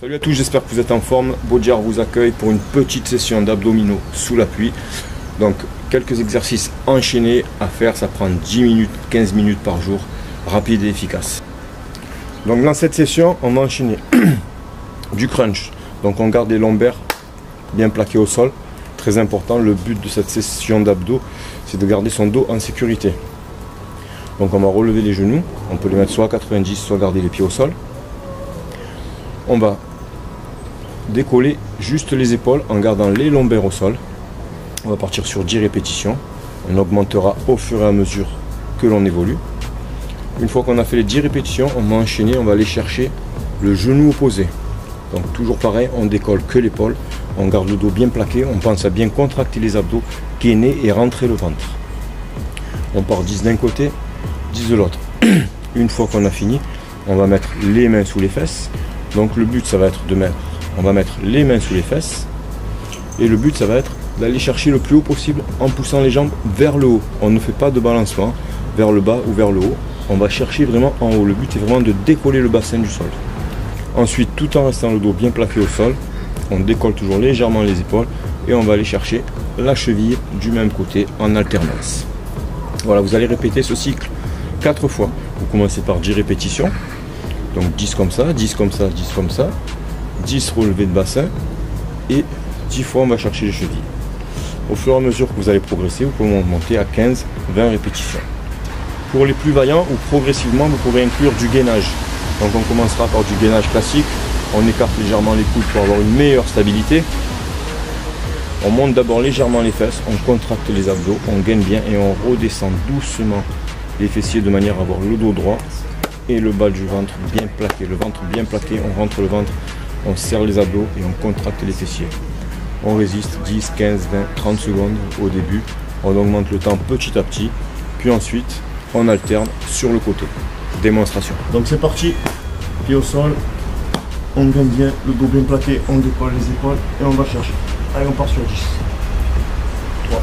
Salut à tous, j'espère que vous êtes en forme. Bojar vous accueille pour une petite session d'abdominaux sous la pluie. Donc quelques exercices enchaînés à faire, ça prend 10 minutes, 15 minutes par jour, rapide et efficace. Donc dans cette session, on va enchaîner du crunch. Donc on garde les lombaires bien plaqués au sol. Très important, le but de cette session d'abdos, c'est de garder son dos en sécurité. Donc on va relever les genoux, on peut les mettre soit à 90, soit garder les pieds au sol. On va décoller juste les épaules en gardant les lombaires au sol. On va partir sur 10 répétitions. On augmentera au fur et à mesure que l'on évolue. Une fois qu'on a fait les 10 répétitions, on va enchaîner, on va aller chercher le genou opposé. Donc toujours pareil, on décolle que l'épaule, on garde le dos bien plaqué, on pense à bien contracter les abdos, gainer et rentrer le ventre. On part 10 d'un côté, 10 de l'autre. Une fois qu'on a fini, on va mettre les mains sous les fesses. Donc le but ça va être on va mettre les mains sous les fesses. Et le but ça va être d'aller chercher le plus haut possible en poussant les jambes vers le haut. On ne fait pas de balancement vers le bas ou vers le haut. On va chercher vraiment en haut. Le but est vraiment de décoller le bassin du sol. Ensuite, tout en restant le dos bien plaqué au sol, on décolle toujours légèrement les épaules et on va aller chercher la cheville du même côté en alternance. Voilà, vous allez répéter ce cycle 4 fois. Vous commencez par 10 répétitions. Donc 10 comme ça, 10 comme ça, 10 comme ça, 10 relevés de bassin et 10 fois on va chercher les chevilles. Au fur et à mesure que vous allez progresser, vous pouvez monter à 15, 20 répétitions. Pour les plus vaillants ou progressivement, vous pourrez inclure du gainage. Donc on commencera par du gainage classique, on écarte légèrement les coudes pour avoir une meilleure stabilité. On monte d'abord légèrement les fesses, on contracte les abdos, on gaine bien et on redescend doucement les fessiers de manière à avoir le dos droit et le bas du ventre bien plaqué. Le ventre bien plaqué, on rentre le ventre, on serre les abdos et on contracte les fessiers. On résiste 10, 15, 20, 30 secondes au début. On augmente le temps petit à petit, puis ensuite on alterne sur le côté. Démonstration. Donc c'est parti, pied au sol, on gagne bien, le dos bien plaqué, on décolle les épaules et on va chercher. Allez, on part sur 10. 3,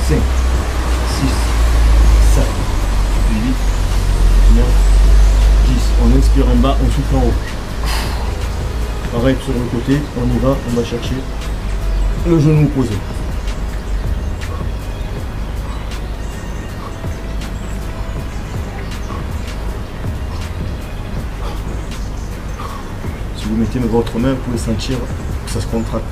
5, 6, 7, 8, 9, 10. On inspire en bas, on souffle en haut. Pareil sur le côté, on y va, on va chercher le genou opposé. Si vous mettez votre main, vous pouvez sentir que ça se contracte.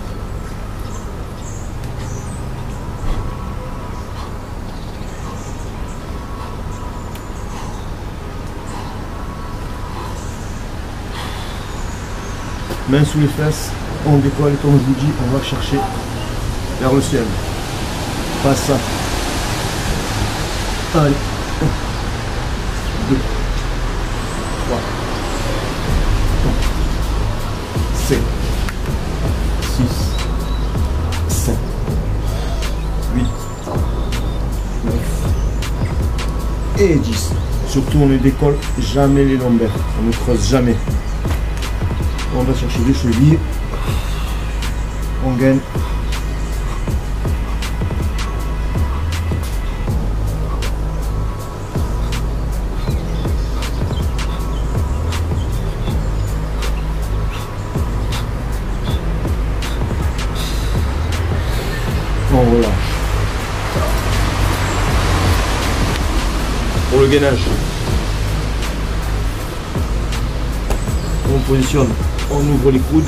Main sous les fesses, on décolle et comme je vous dis, on va chercher vers le ciel. Pas ça. Allez. 1, 2, 3, 4, 5, 6, 7, 8, 9 et 10. Surtout on ne décolle jamais les lombaires, on ne creuse jamais. On va chercher les chevilles, on gagne. On relâche. Pour le gainage, on positionne. On ouvre les coudes,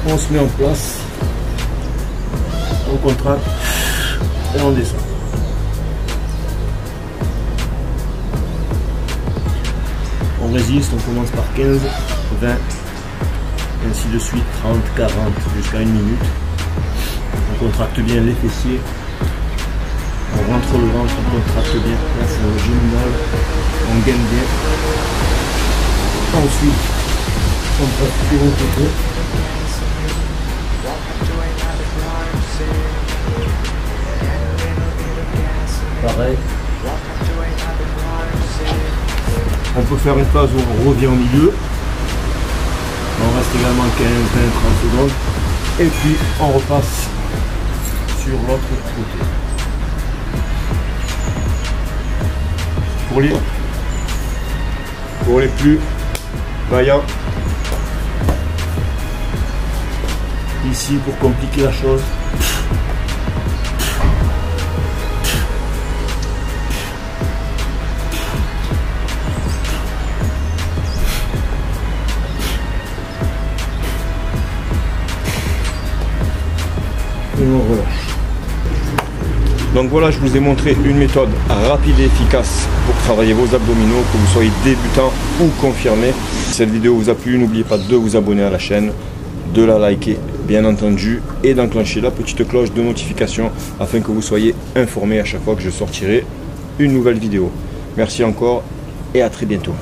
on se met en place, on contracte et on descend. On résiste, on commence par 15, 20, ainsi de suite, 30, 40, jusqu'à 1 minute. On contracte bien les fessiers, on rentre le ventre, on contracte bien, là c'est le genou molle, on gaine bien. Ensuite, on passe sur le côté. Pareil. On peut faire une phase où on revient au milieu. On reste également 15, 20, 30 secondes. Et puis on repasse sur l'autre côté. Pour les plus vaillant. Ici, pour compliquer la chose. Et on relâche. Donc voilà, je vous ai montré une méthode rapide et efficace pour travailler vos abdominaux, que vous soyez débutant ou confirmé. Si cette vidéo vous a plu, n'oubliez pas de vous abonner à la chaîne, de la liker bien entendu et d'enclencher la petite cloche de notification afin que vous soyez informé à chaque fois que je sortirai une nouvelle vidéo. Merci encore et à très bientôt.